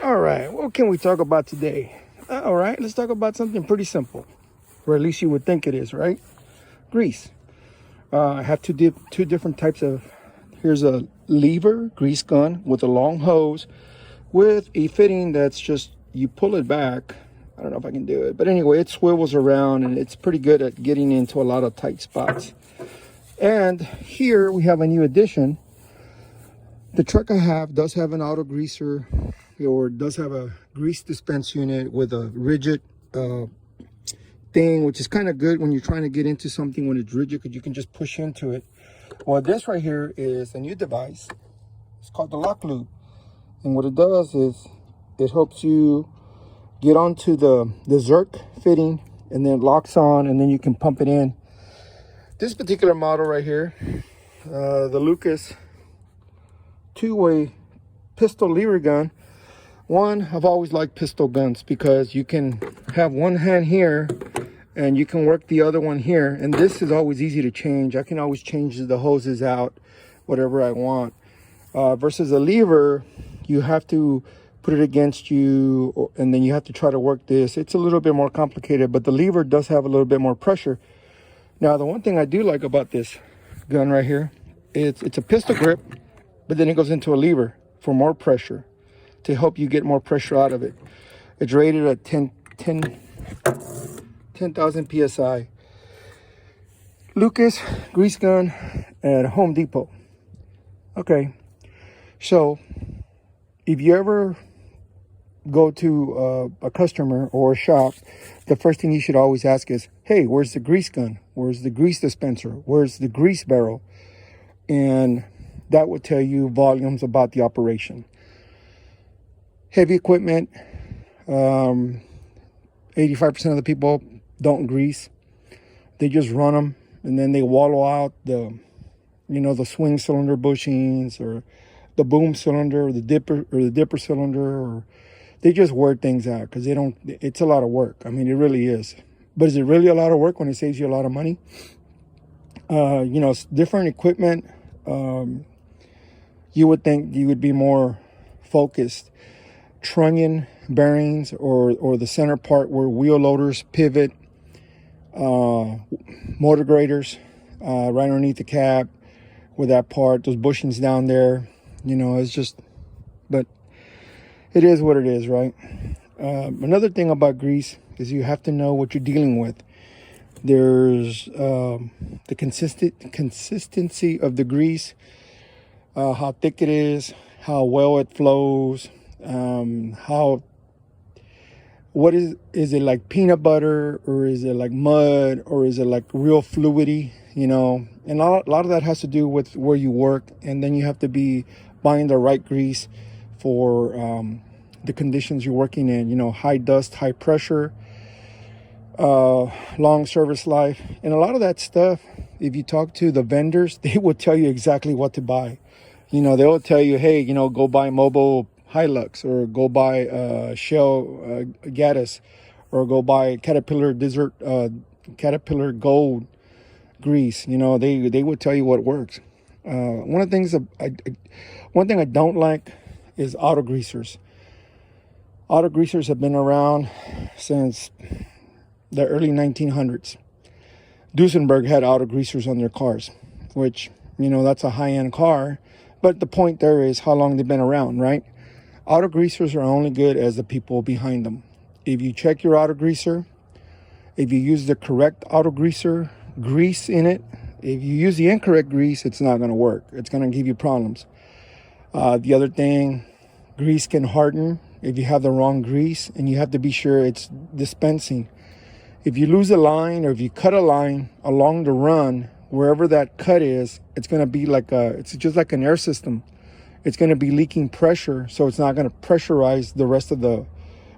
All right, what can we talk about today? All right, let's talk about something pretty simple, or at least you would think it is, right? Grease. I have two different types of. Here's a lever grease gun with a long hose with a fitting that's just, you pull it back. I don't know if I can do it, but anyway, it swivels around and it's pretty good at getting into a lot of tight spots. And here we have a new addition. The truck I have does have an auto greaser, or does have a grease dispense unit with a rigid thing, which is kind of good when you're trying to get into something when it's rigid, because you can just push into it. Well, this right here is a new device. It's called the lock loop, and what it does is it helps you get onto the Zerk fitting, and then it locks on, and then you can pump it in. This particular model right here, the Lucas two-way pistol lever gun. One, I've always liked pistol guns because you can have one hand here and you can work the other one here, and this is always easy to change. I can always change the hoses out, whatever I want. Versus a lever, you have to put it against you, and then you have to try to work this. It's a little bit more complicated, but the lever does have a little bit more pressure. Now, the one thing I do like about this gun right here, it's a pistol grip, but then it goes into a lever for more pressure, to help you get more pressure out of it. It's rated at 10,000 PSI. Lucas grease gun at Home Depot. Okay, so if you ever go to a customer or a shop, the first thing you should always ask is, hey, where's the grease gun? Where's the grease dispenser? Where's the grease barrel? And that would tell you volumes about the operation. Heavy equipment, 85% of the people don't grease. They just run them, and then they wallow out the swing cylinder bushings, or the boom cylinder, or the dipper cylinder, or they just wear things out because they don't. It's a lot of work. I mean, it really is. But is it really a lot of work when it saves you a lot of money? Different equipment. You would think you would be more focused. Trunnion bearings, or the center part where wheel loaders pivot, motor graders, right underneath the cab, with that part, those bushings down there, it's just, but it is what it is, right? Another thing about grease is you have to know what you're dealing with. There's the consistency of the grease, how thick it is, how well it flows, what is it like peanut butter, or is it like mud, or is it like real fluidy, and a lot of that has to do with where you work, and then you have to be buying the right grease for the conditions you're working in, high dust, high pressure, long service life, and a lot of that stuff, if you talk to the vendors, they will tell you exactly what to buy. They'll tell you, hey, go buy Mobil Hilux, or go buy Shell Gaddis, or go buy Caterpillar Gold grease. They would tell you what works. One thing I don't like is auto greasers. Auto greasers have been around since the early 1900s. Duesenberg had auto greasers on their cars, which, that's a high-end car. But the point there is how long they've been around, right? Auto greasers are only good as the people behind them. If you check your auto greaser, if you use the correct auto greaser grease in it, if you use the incorrect grease, it's not going to work. It's going to give you problems. The other thing, grease can harden if you have the wrong grease, and you have to be sure it's dispensing. If you lose a line, or if you cut a line along the run, wherever that cut is, it's going to be it's just like an air system. It's going to be leaking pressure, so it's not going to pressurize the rest of the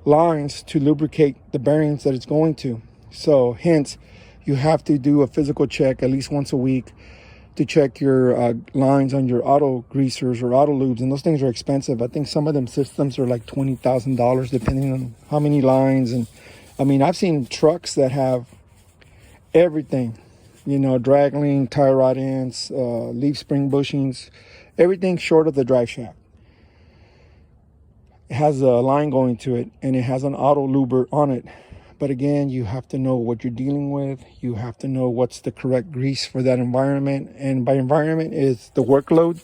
lines to lubricate the bearings that it's going to. So hence, you have to do a physical check at least once a week to check your lines on your auto greasers or auto lubes, and those things are expensive. I think some of them systems are like $20,000 depending on how many lines. And I mean, I've seen trucks that have everything, you know, drag link, tie rod ends, leaf spring bushings, everything short of the drive shaft. It has a line going to it, and it has an auto luber on it. But again, you have to know what you're dealing with. You have to know what's the correct grease for that environment. And by environment is the workload.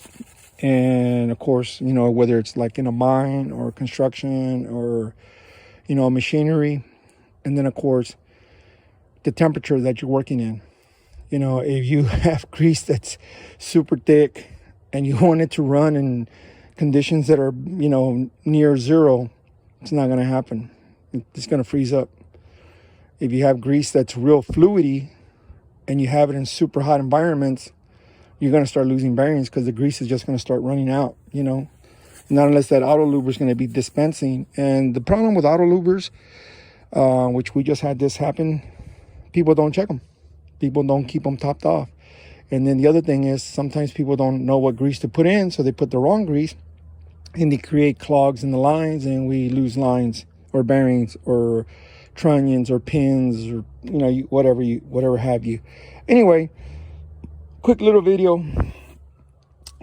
And of course, you know, whether it's like in a mine or construction or, you know, machinery. And then of course, the temperature that you're working in. You know, if you have grease that's super thick and you want it to run in conditions that are, you know, near zero, it's not going to happen. It's going to freeze up. If you have grease that's real fluidy and you have it in super hot environments, you're going to start losing bearings because the grease is just going to start running out, you know, not unless that auto luber is going to be dispensing. And the problem with auto lubers, which we just had this happen, people don't check them. People don't keep them topped off. And then the other thing is sometimes people don't know what grease to put in, so they put the wrong grease and they create clogs in the lines, and we lose lines or bearings or trunnions or pins or, you know, whatever have you. Anyway, quick little video.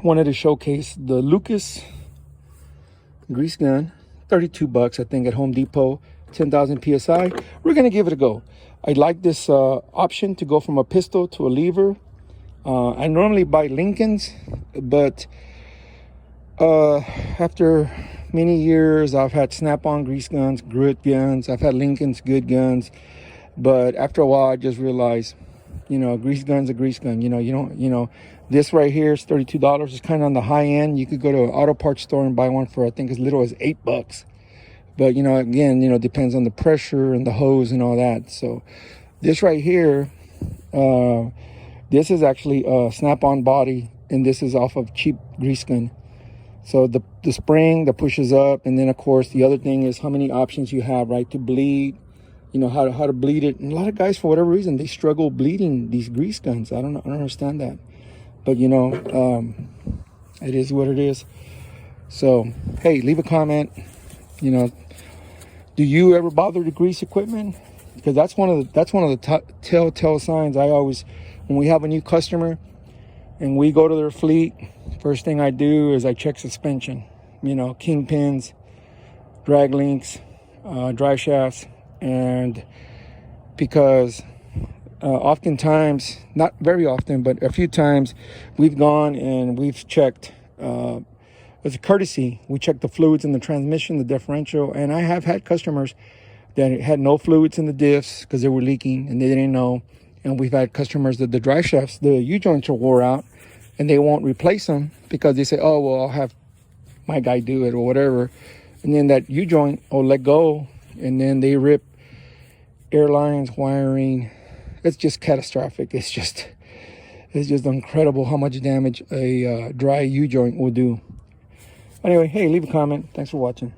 Wanted to showcase the Lucas grease gun, $32 I think at Home Depot, 10,000 psi. We're gonna give it a go. I like this option to go from a pistol to a lever. I normally buy Lincolns, but after many years, I've had Snap-on grease guns, good guns. I've had Lincoln's, good guns. But after a while, I just realized, you know, a grease gun's a grease gun. You know, you don't, you know, this right here is $32. It's kind of on the high end. You could go to an auto parts store and buy one for, I think, as little as $8. But, you know, again, you know, depends on the pressure and the hose and all that. So this right here, this is actually a Snap-on body, and this is off of cheap grease gun. So the spring that pushes up, and then of course the other thing is how many options you have, right, to bleed, you know, how to bleed it. And a lot of guys, for whatever reason, they struggle bleeding these grease guns. I don't understand that, but you know, it is what it is. So hey, leave a comment. You know, do you ever bother to grease equipment? Because that's one of the telltale signs. I always, when we have a new customer and we go to their fleet, first thing I do is I check suspension, you know, kingpins, drag links, drive shafts. And because oftentimes, not very often, but a few times, we've gone and we've checked, as a courtesy, we checked the fluids in the transmission, the differential. And I have had customers that had no fluids in the diffs because they were leaking and they didn't know. And we've had customers that the drive shafts, the U-joints are wore out, and they won't replace them because they say, oh, well, I'll have my guy do it or whatever. And then that U-joint will let go, and then they rip airlines, wiring. It's just catastrophic. It's just incredible how much damage a dry U-joint will do. Anyway, hey, leave a comment. Thanks for watching.